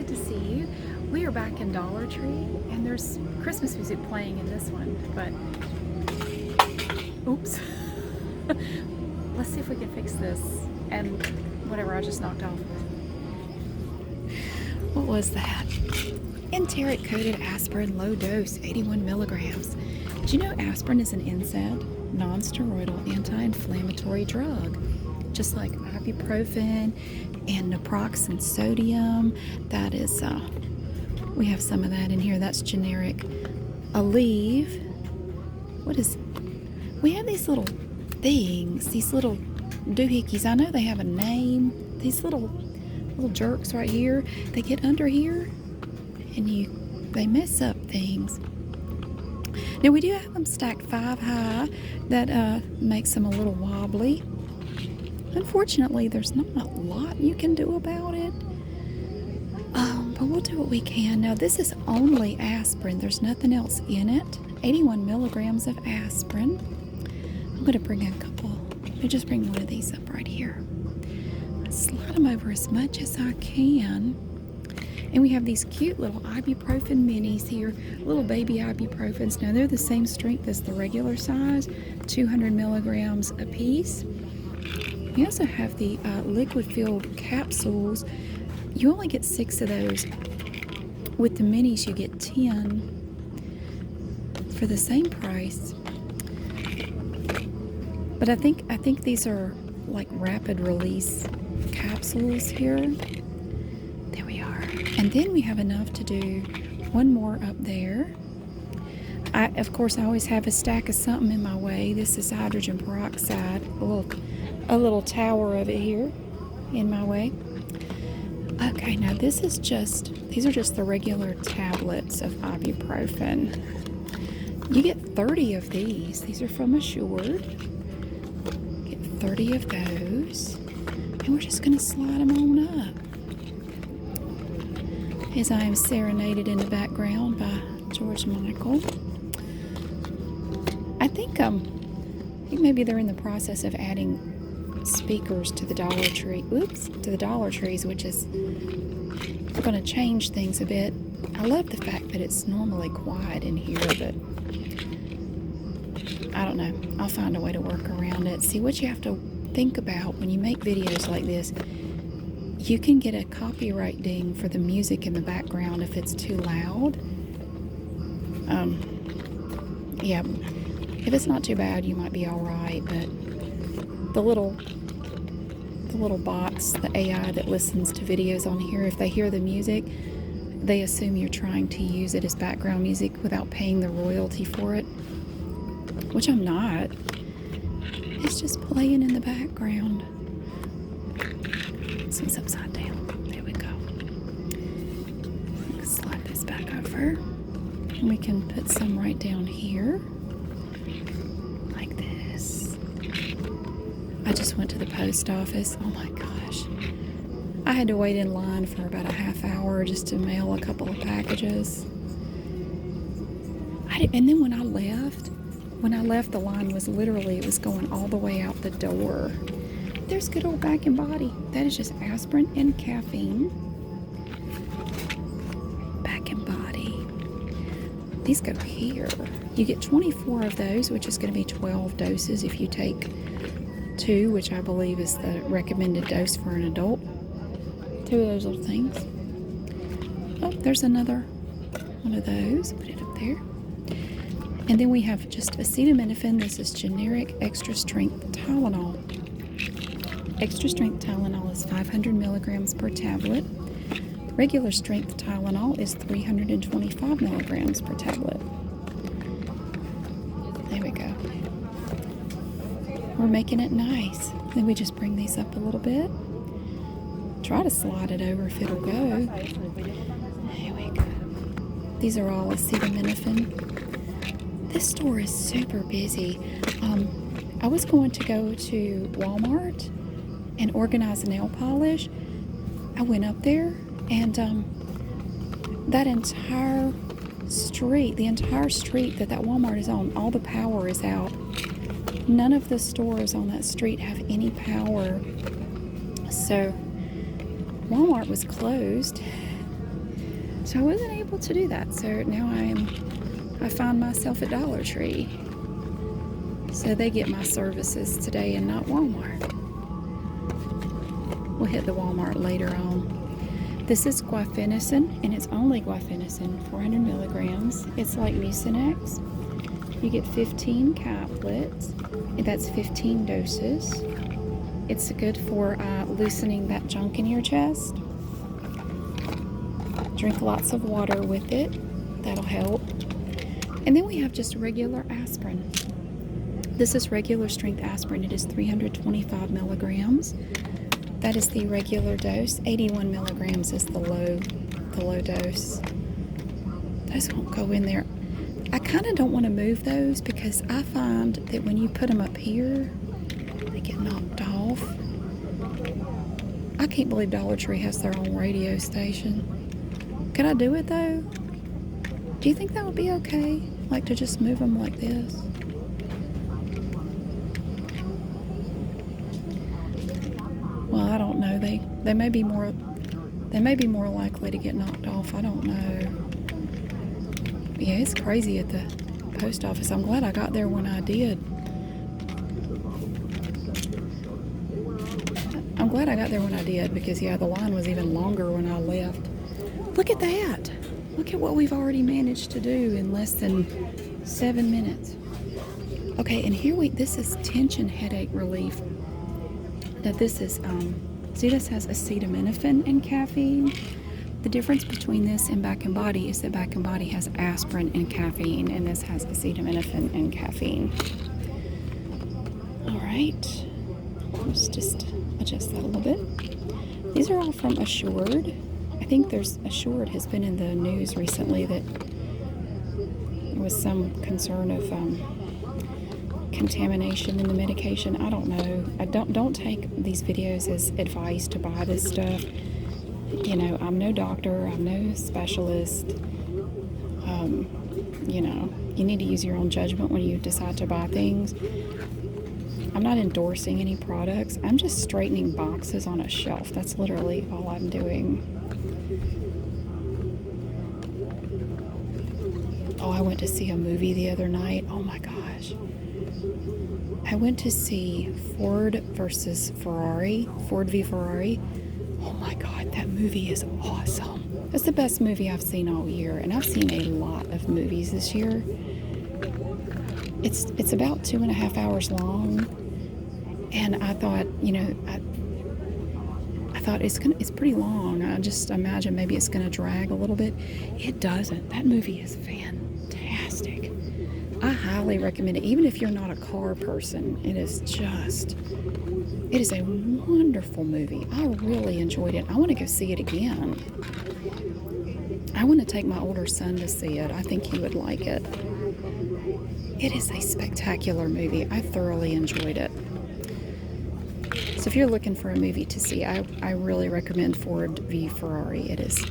glad to see you. We are back in Dollar Tree, and there's Christmas music playing in this one, but oops. Let's see if we can fix this and whatever I just knocked off. What was that? Enteric coated aspirin, low dose, 81 milligrams. Did you know aspirin is an NSAID, non-steroidal anti-inflammatory drug? Just like ibuprofen and Naproxen Sodium. That is, we have some of that in here. That's generic. Aleve. We have these little things, these little doohickeys. I know they have a name. These little jerks right here. They get under here and they mess up things. Now we do have them stacked 5 high. That makes them a little wobbly. Unfortunately, there's not a lot you can do about it, but we'll do what we can. Now, this is only aspirin. There's nothing else in it. 81 milligrams of aspirin. I'm going to bring a couple. Let me just bring one of these up right here. Slide them over as much as I can. And we have these cute little ibuprofen minis here, little baby ibuprofens. Now, they're the same strength as the regular size, 200 milligrams a piece. We also have the liquid-filled capsules. You only get 6 of those. With the minis, you get 10 for the same price. But I think these are like rapid release capsules here. There we are. And then we have enough to do one more up there. Of course, I always have a stack of something in my way. This is hydrogen peroxide. A little tower of it here in my way. Okay, now these are just the regular tablets of ibuprofen. You get 30 of these. These are from Assured. Get 30 of those. And we're just gonna slide them on up. As I am serenaded in the background by George Michael. I think maybe they're in the process of adding speakers to the Dollar Tree. To the Dollar Trees, which is going to change things a bit. I love the fact that it's normally quiet in here, but I don't know. I'll find a way to work around it. See, what you have to think about when you make videos like this, you can get a copyright ding for the music in the background if it's too loud. Yeah, if it's not too bad, you might be all right, but the little box, the AI that listens to videos on here, if they hear the music, they assume you're trying to use it as background music without paying the royalty for it, which I'm not. It's just playing in the background. This one's upside down. There we go. Slide this back over. And we can put some right down here. Like this. I just went to the post office. Oh my gosh. I had to wait in line for about a half hour just to mail a couple of packages. And then when I left, the line was literally, it was going all the way out the door. There's good old Back and Body. That is just aspirin and caffeine. Back and Body. These go here. You get 24 of those, which is going to be 12 doses if you take 2, which I believe is the recommended dose for an adult. 2 of those little things. Oh, there's another one of those. Put it up there. And then we have just acetaminophen. This is generic extra strength Tylenol. Extra strength Tylenol is 500 milligrams per tablet. Regular strength Tylenol is 325 milligrams per tablet. There we go. We're making it nice. Then we just bring these up a little bit. Try to slide it over if it'll go. There we go. These are all acetaminophen. This store is super busy. I was going to go to Walmart and organize a nail polish. I went up there and that entire street, the entire street that Walmart is on, all the power is out. None of the stores on that street have any power. So Walmart was closed. So I wasn't able to do that. So now I find myself at Dollar Tree. So they get my services today and not Walmart. We'll hit the Walmart later on. This is guaifenesin, and it's only guaifenesin, 400 milligrams. It's like Mucinex. You get 15 caplets, and that's 15 doses. It's good for loosening that junk in your chest. Drink lots of water with it. That'll help. And then we have just regular aspirin. This is regular strength aspirin. It is 325 milligrams. That is the regular dose. 81 milligrams is the low dose. Those won't go in there. I kind of don't want to move those because I find that when you put them up here, they get knocked off. I can't believe Dollar Tree has their own radio station. Could I do it though? Do you think that would be okay? Like to just move them like this? Well, I don't know. They may be more likely to get knocked off. I don't know. But yeah, it's crazy at the post office. I'm glad I got there when I did. I'm glad I got there when I did because yeah, the line was even longer when I left. Look at that. Look at what we've already managed to do in less than 7 minutes. Okay, and here this is tension headache relief. Now this is, see this has acetaminophen and caffeine. The difference between this and Back and Body is that Back and Body has aspirin and caffeine, and this has acetaminophen and caffeine. All right, let's just adjust that a little bit. These are all from Assured. I think Assured has been in the news recently that there was some concern of contamination in the medication. I don't know. Don't take these videos as advice to buy this stuff. You know, I'm no doctor. I'm no specialist. You know, you need to use your own judgment when you decide to buy things. I'm not endorsing any products. I'm just straightening boxes on a shelf. That's literally all I'm doing. Oh, I went to see a movie the other night. Oh my gosh. I went to see Ford versus Ferrari, Ford v Ferrari. Oh my God, that movie is awesome. It's the best movie I've seen all year, and I've seen a lot of movies this year. It's about 2.5 hours long, and I thought, you know, I thought it's pretty long. I just imagine maybe it's gonna drag a little bit. It doesn't. That movie is fantastic. I highly recommend it, even if you're not a car person. It is a wonderful movie. I really enjoyed it. I want to go see it again. I want to take my older son to see it. I think he would like it. It is a spectacular movie. I thoroughly enjoyed it. So if you're looking for a movie to see, I really recommend Ford v Ferrari. It is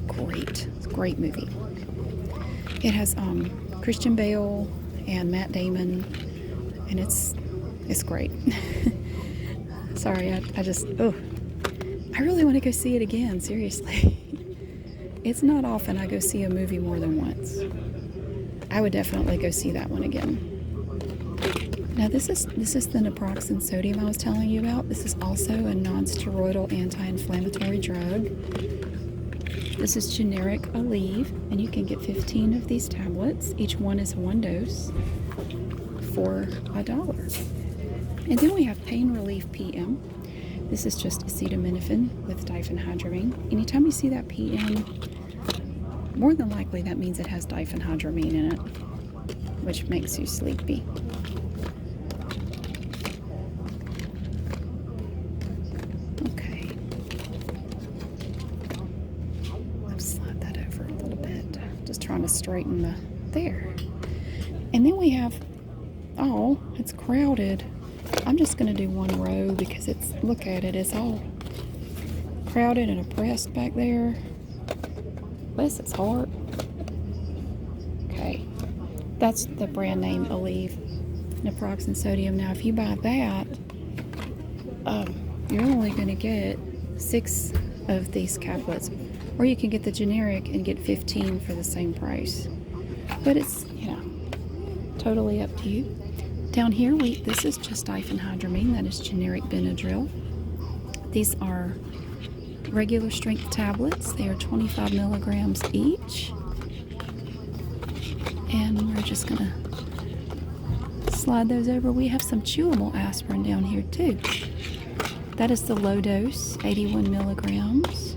great. It's a great movie. It has Christian Bale and Matt Damon, and it's great. Sorry, I really want to go see it again, seriously. It's not often I go see a movie more than once. I would definitely go see that one again. Now this is the Naproxen Sodium I was telling you about. This is also a non-steroidal anti-inflammatory drug. This is generic Aleve, and you can get 15 of these tablets. Each one is 1 dose for $1. And then we have Pain Relief PM. This is just acetaminophen with diphenhydramine. Anytime you see that PM, more than likely that means it has diphenhydramine in it, which makes you sleepy. Okay. Let's slide that over a little bit. Just trying to straighten there. And then we have, oh, it's crowded. I'm just going to do one row because look at it, it's all crowded and oppressed back there. Bless its heart. Okay, that's the brand name Aleve, Naproxen Sodium. Now, if you buy that, you're only going to get 6 of these caplets Or you can get the generic and get 15 for the same price. But it's, totally up to you. Down here, this is just diphenhydramine. That is generic Benadryl. These are regular strength tablets. They are 25 milligrams each. And we're just going to slide those over. We have some chewable aspirin down here too. That is the low dose, 81 milligrams.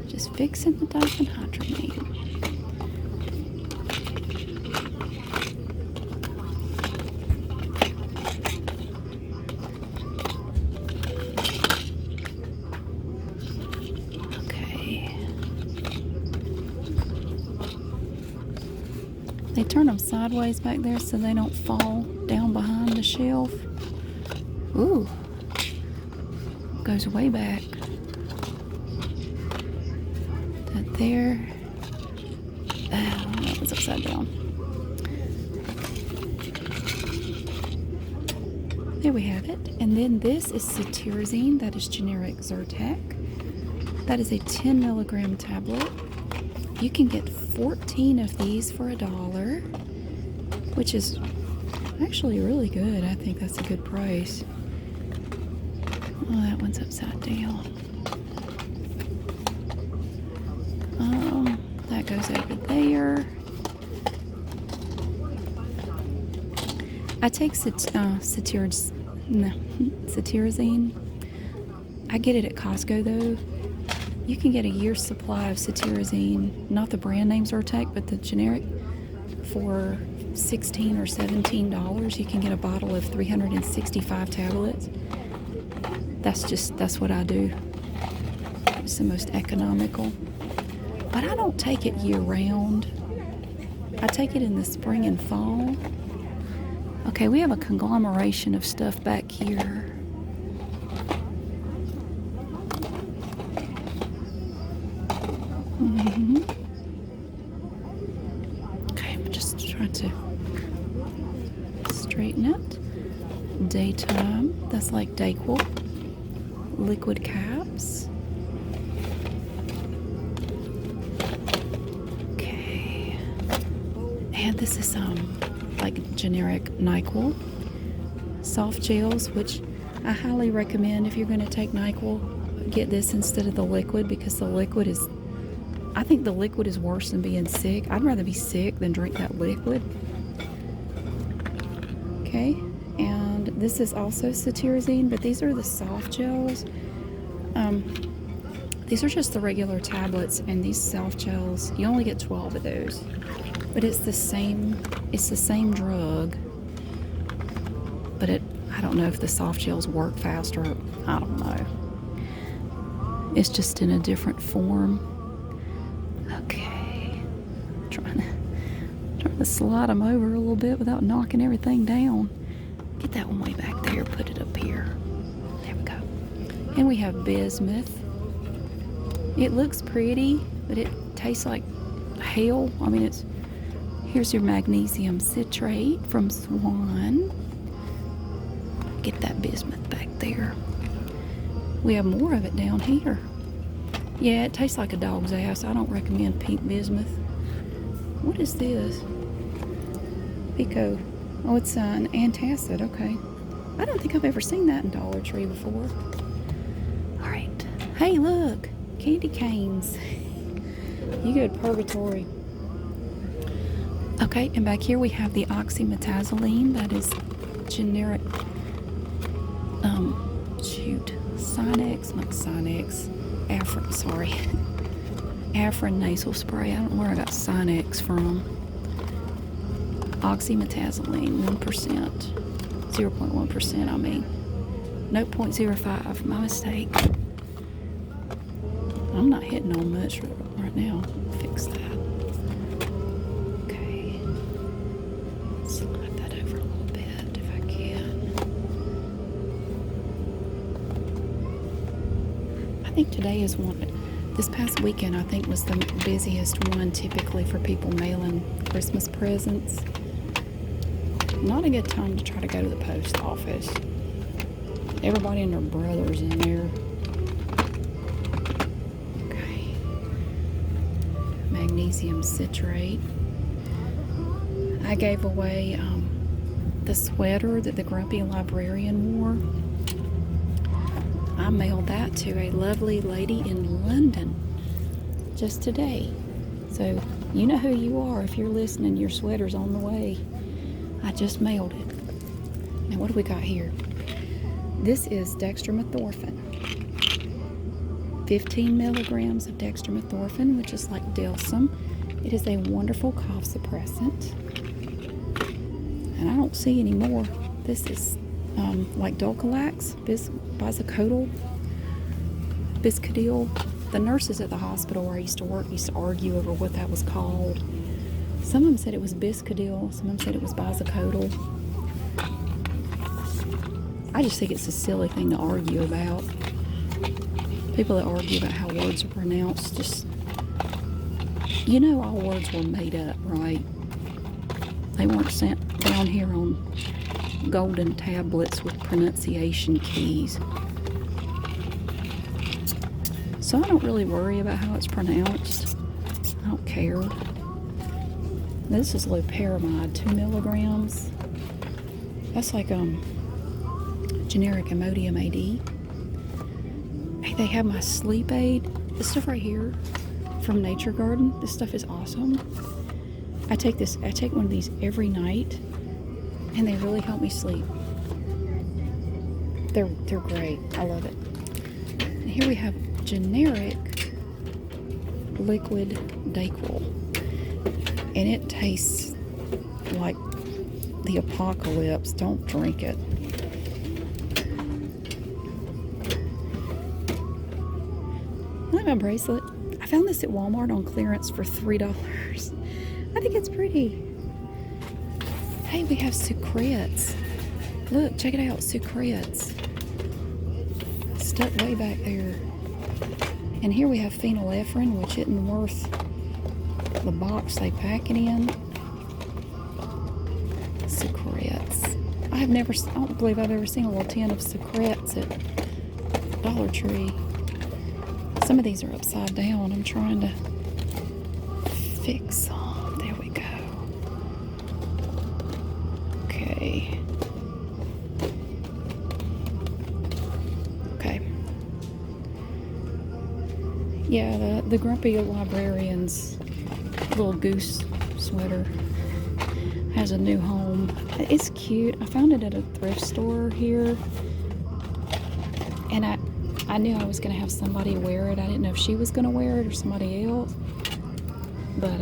Just fixing the diphenhydramine. They turn them sideways back there so they don't fall down behind the shelf. Ooh, goes way back. That there. Oh, that was upside down. There we have it. And then this is Cetirizine. That is generic Zyrtec. That is a 10 milligram tablet. You can get 14 of these for $1, which is actually really good. I think that's a good price. Oh, that one's upside down. That goes over there. I take Cetirizine. I get it at Costco though. You can get a year's supply of Cetirizine, not the brand name Zyrtec, but the generic, for $16 or $17. You can get a bottle of 365 tablets. That's what I do. It's the most economical. But I don't take it year round. I take it in the spring and fall. Okay, we have a conglomeration of stuff back here. Okay, I'm just trying to straighten it. Daytime, that's like Dayquil. Liquid caps. Okay. And this is like generic NyQuil. Soft gels, which I highly recommend if you're going to take NyQuil. Get this instead of the liquid, because the liquid is, I think the liquid is worse than being sick. I'd rather be sick than drink that liquid. Okay, and this is also Cetirizine, but these are the soft gels. These are just the regular tablets, and these soft gels, you only get 12 of those. But it's the same drug. But I don't know if the soft gels work faster. I don't know. It's just in a different form. Okay. Trying to slide them over a little bit without knocking everything down. Get that one way back there. Put it up here. There we go. And we have Bismuth. It looks pretty, but it tastes like hell. I mean, here's your magnesium citrate from Swan. Get that bismuth back there. We have more of it down here. Yeah, it tastes like a dog's ass. I don't recommend pink bismuth. What is this? Pico. Oh, it's an antacid. Okay. I don't think I've ever seen that in Dollar Tree before. All right. Hey, look. Candy canes. You go to purgatory. Okay, and back here we have the oxymetazoline. That is generic. Afrin nasal spray. I don't know where I got Sinex from. Oxymetazoline, 1%. 0.1%, I mean. No, 0.05. My mistake. I'm not hitting on much right now. Fix that. Okay. Slide that over a little bit if I can. I think today is this past weekend I think was the busiest one typically for people mailing Christmas presents. Not a good time to try to go to the post office. Everybody and their brothers in there. Okay. magnesium citrate. I gave away the sweater that the grumpy librarian wore. I mailed that to a lovely lady in London just today. So you know who you are if you're listening. Your sweater's on the way. I just mailed it. Now what do we got here? This is Dextromethorphan. 15 milligrams of dextromethorphan, which is like Delsum. It is a wonderful cough suppressant. And I don't see any more. This is like Dulcolax, Biscodil. The nurses at the hospital where I used to work used to argue over what that was called. Some of them said it was Biscodil, some of them said it was Biscodil. I just think it's a silly thing to argue about. People that argue about how words are pronounced, just, you know, all words were made up, right? They weren't sent down here on golden tablets with pronunciation keys. So I don't really worry about how it's pronounced. I don't care. This is loperamide, 2 milligrams. That's like generic Imodium AD. Hey, they have my sleep aid. This stuff right here from Nature Garden. This stuff is awesome. I take one of these every night, and they really help me sleep. They're great. I love it. And here we have generic liquid Dayquil, and it tastes like the apocalypse. Don't drink it. I like my bracelet. I found this at Walmart on clearance for $3. I think it's pretty. Hey, we have Sucrets. Look, check it out, Sucrets. Stuck way back there. And here we have phenylephrine, which isn't worth the box they pack it in. Sucrets. I don't believe I've ever seen a little tin of Sucrets at Dollar Tree. Some of these are upside down. I'm trying to fix them. There we go. Okay. Okay. Yeah, the grumpy librarian's little goose sweater has a new home. It's cute. I found it at a thrift store here, and I knew I was going to have somebody wear it. I didn't know if she was going to wear it or somebody else, but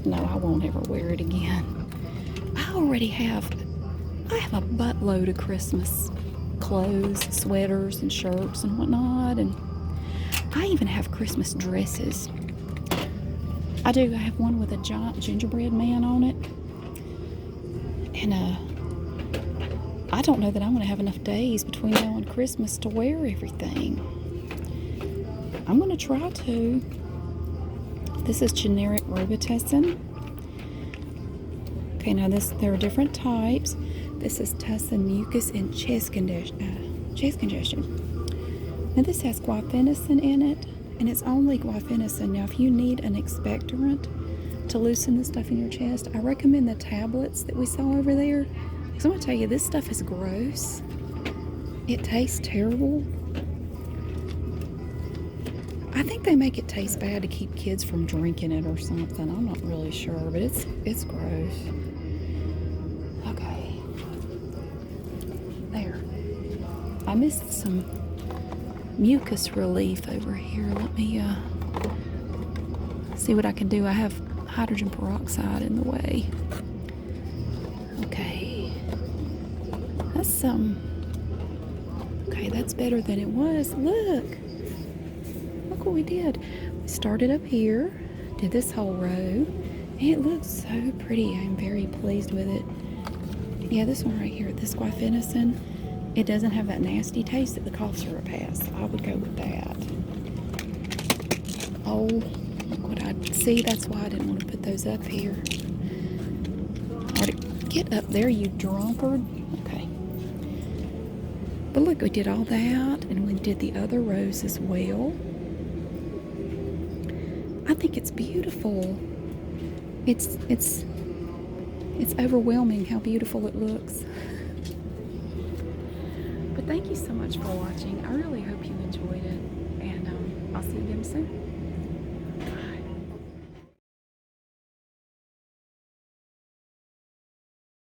no, I won't ever wear it again. I have a buttload of Christmas clothes, sweaters, and shirts and whatnot, and I even have Christmas dresses. I do. I have one with a giant gingerbread man on it, and I don't know that I'm going to have enough days between now and Christmas to wear everything. I'm going to try to. This is generic Robitussin. Okay, now there are different types. This is tussin, mucus, and chest congestion. Now this has guaifenesin in it, and it's only guaifenesin. Now if you need an expectorant to loosen the stuff in your chest, I recommend the tablets that we saw over there. Because I'm going to tell you, this stuff is gross. It tastes terrible. I think they make it taste bad to keep kids from drinking it or something. I'm not really sure, but it's gross. Okay. There. I missed some mucus relief over here. Let me see what I can do. I have hydrogen peroxide in the way. Okay. That's okay, that's better than it was. Look what we did. We started up here, did this whole row, and it looks so pretty. I'm very pleased with it. Yeah, this one right here, this guaifenesin, it doesn't have that nasty taste that the cough syrup has. I would go with that. Oh, look what I see. That's why I didn't want to put those up here. Get up there, you drunkard. Okay. But look, we did all that, and we did the other rows as well. I think it's beautiful. It's overwhelming how beautiful it looks. But thank you so much for watching. I really hope you enjoyed it, and I'll see you again soon.